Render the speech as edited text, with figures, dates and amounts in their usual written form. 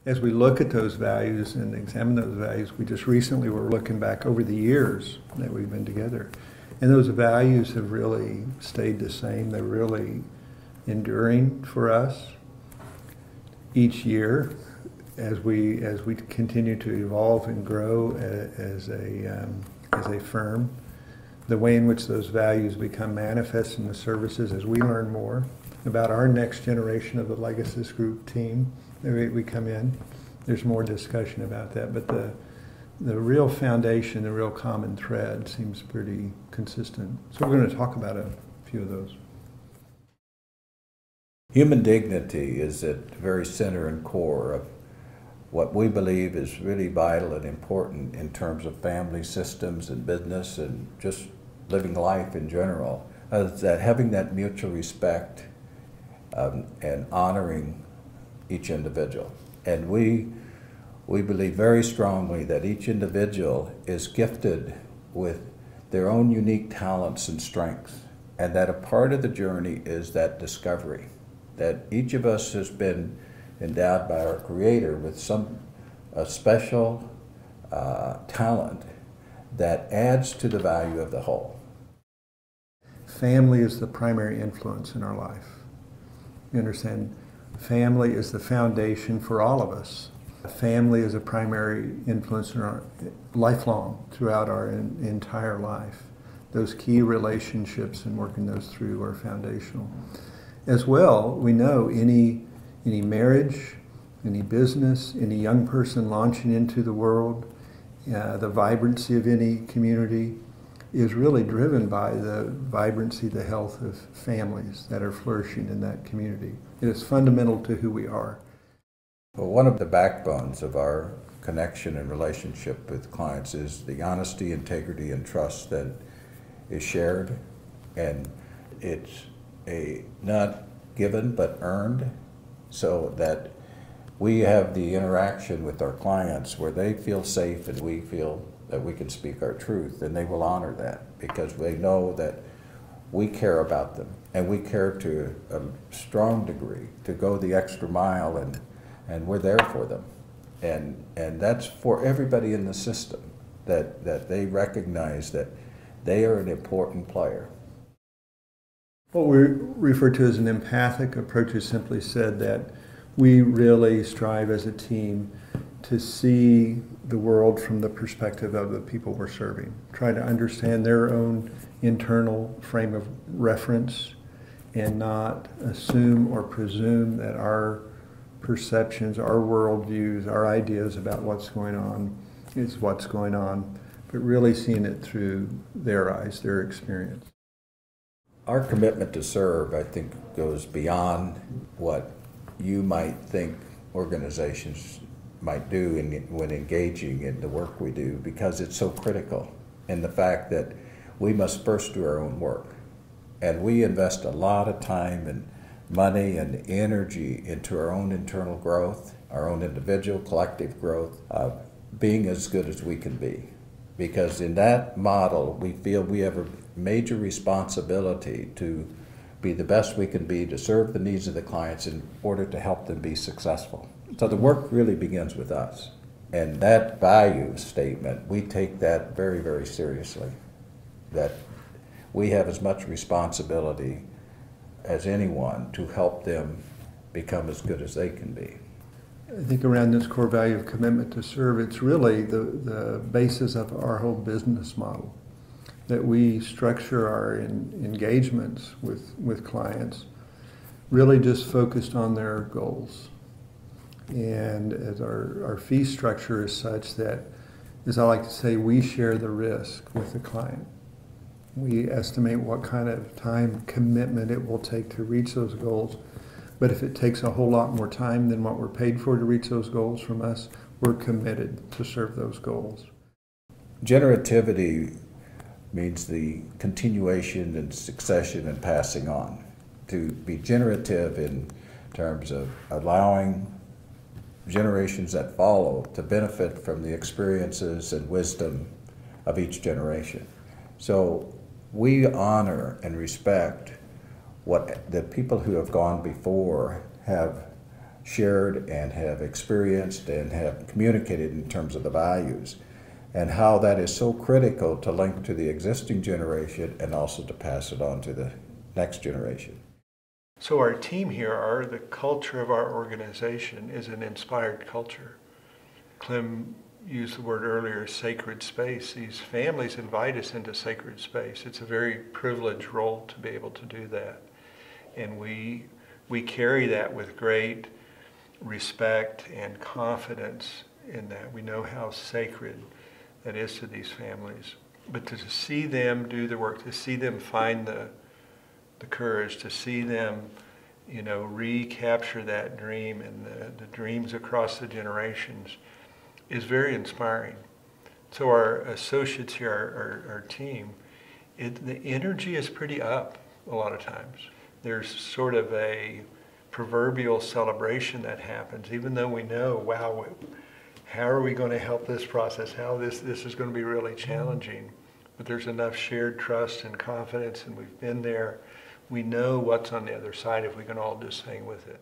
As we look at those values and examine those values, we just recently were looking back over the years that we've been together. And those values have really stayed the same. They're really enduring for us each year as we continue to evolve and grow as a firm. The way in which those values become manifest in the services as we learn more about our next generation of the Legasus Group team. We come in, there's more discussion about that, but the real foundation, the real common thread seems pretty consistent. So we're going to talk about a few of those. Human dignity is at the very center and core of what we believe is really vital and important in terms of family systems and business and just living life in general. That having that mutual respect and honoring each individual. And we believe very strongly that each individual is gifted with their own unique talents and strengths, and that a part of the journey is that discovery, that each of us has been endowed by our Creator with some special talent that adds to the value of the whole. Family is the primary influence in our life. You understand? Family is the foundation for all of us. Family is a primary influence in our lifelong, throughout our entire life. Those key relationships and working those through are foundational. As well, we know any marriage, any business, any young person launching into the world, the vibrancy of any community is really driven by the vibrancy, the health of families that are flourishing in that community. It is fundamental to who we are. Well, one of the backbones of our connection and relationship with clients is the honesty, integrity, and trust that is shared, and it's not given but earned, so that we have the interaction with our clients where they feel safe and we feel that we can speak our truth, and they will honor that because they know that we care about them and we care to a strong degree to go the extra mile, and we're there for them. And that's for everybody in the system, that they recognize that they are an important player. What we refer to as an empathic approach is simply said that we really strive as a team to see the world from the perspective of the people we're serving. Try to understand their own internal frame of reference and not assume or presume that our perceptions, our worldviews, our ideas about what's going on is what's going on, but really seeing it through their eyes, their experience. Our commitment to serve, I think, goes beyond what you might think organizations might do when engaging in the work we do, because it's so critical in the fact that we must first do our own work. And we invest a lot of time and money and energy into our own internal growth, our own individual, collective growth, being as good as we can be. Because in that model, we feel we have a major responsibility to be the best we can be to serve the needs of the clients in order to help them be successful. So the work really begins with us. And that value statement, we take that very, very seriously. That we have as much responsibility as anyone to help them become as good as they can be. I think around this core value of commitment to serve, it's really the basis of our whole business model. That we structure our engagements with clients really just focused on their goals. And as our fee structure is such that, as I like to say, we share the risk with the client. We estimate what kind of time commitment it will take to reach those goals. But if it takes a whole lot more time than what we're paid for to reach those goals from us, we're committed to serve those goals. Generativity means the continuation and succession and passing on. To be generative in terms of allowing generations that follow to benefit from the experiences and wisdom of each generation. So we honor and respect what the people who have gone before have shared and have experienced and have communicated in terms of the values, and how that is so critical to link to the existing generation and also to pass it on to the next generation. So our team here, the culture of our organization is an inspired culture. Clem used the word earlier, sacred space. These families invite us into sacred space. It's a very privileged role to be able to do that. And we carry that with great respect and confidence in that. We know how sacred that is to these families. But to see them do the work, to see them find the courage, to see them, recapture that dream and the dreams across the generations is very inspiring. So our associates here, our team, the energy is pretty up a lot of times. There's sort of a proverbial celebration that happens, even though we know, wow, how are we going to help this process? How this is going to be really challenging. But there's enough shared trust and confidence, and we've been there. We know what's on the other side if we can all just hang with it.